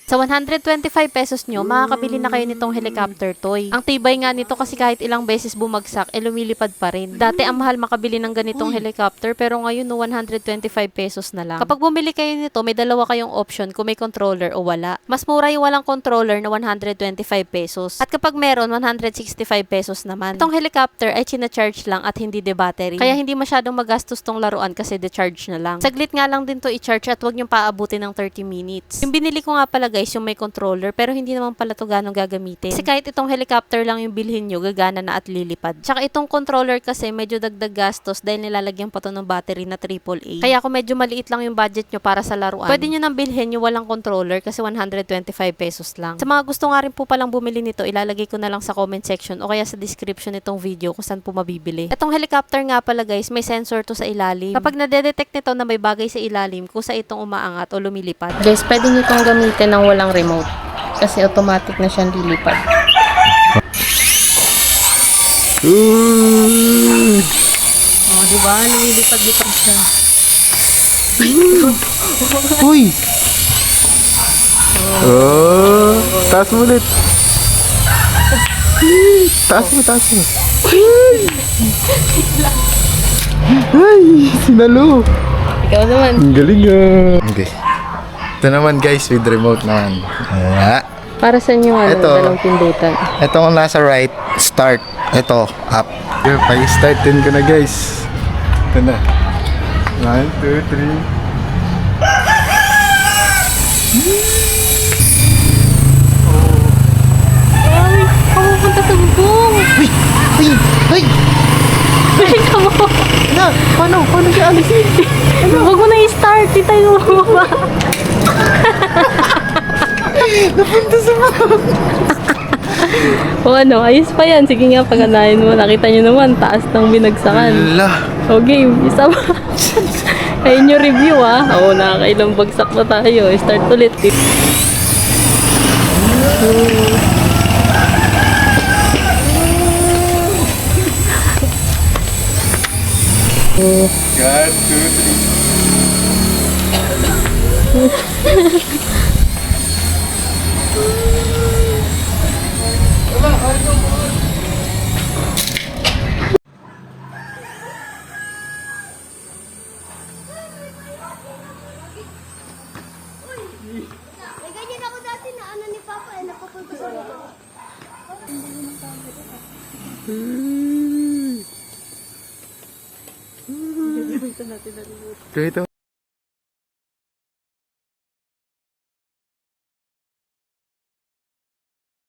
Sa 125 pesos nyo, makakabili na kayo nitong helicopter toy. Ang tibay nga nito kasi kahit ilang beses bumagsak, lumilipad pa rin. Dati ang mahal makabili ng ganitong helicopter, pero ngayon no 125 pesos na lang. Kapag bumili kayo nito, may dalawa kayong option kung may controller o wala. Mas mura yung walang controller na 125 pesos. At kapag meron, 165 pesos naman. Itong helicopter ay china-charge lang at hindi de-battery. Kaya hindi masyadong magastos tong laruan kasi de-charge na lang. Saglit nga lang din to i-charge at wag niyong paabutin ng 30 minutes. Yung binili ko nga pala guys, yung may controller, pero hindi naman pala to ganong gagamitin. Kasi kahit itong helicopter lang yung bilhin nyo, gagana na at lilipad. Tsaka itong controller kasi medyo dagdag gastos dahil nilalagyan pa to ng battery na AAA. Kaya kung medyo maliit lang yung budget nyo para sa laruan, pwede nyo nang bilhin yung walang controller kasi 125 pesos lang. Sa mga gusto nga rin po palang bumili nito, ilalagay ko na lang sa comment section o kaya sa description nitong video kung saan po mabibili. Itong helicopter nga pala guys, may sensor to sa ilalim. Kapag nade-detect nito na may bagay sa ilalim, kusa itong umaangat o lumilipad. Guys, pwede nyo itong gamitin ng walang remote kasi automatic na siyang lilipad. Oh, diba? Lumilipad-lipad siya. Uy! Oh, taas mo ulit. Taas mo, taas mo. Ay, sinalo. Ikaw naman. Ang galing ah. Okay. Ito naman guys, with remote naman. Para sa inyo ano, Ito. dalawang pindutan. Ito kung nasa right, start. Ito, up. Yeah, pa-start din ko na guys. Ito na. 1, 2, 3. Ay, pumunta sa bubong. Uy! Uy! Uy! Balik ka mo. Na! Paano? Paano siya alisin? Huwag mo na i-start. Di tayo bumaba. Napunta sa mga. O ano, ayos pa yan. Sige nga, paganahin mo. Nakita nyo naman, taas ng binagsakan. Ala! O game, isa pa. Ayun yung review Oo, nakakailang bagsak na tayo. Start ulit. God, 2, 3. May ganyan ako dati na ano ni Papa ay napapunta sa baba. Kaya ito.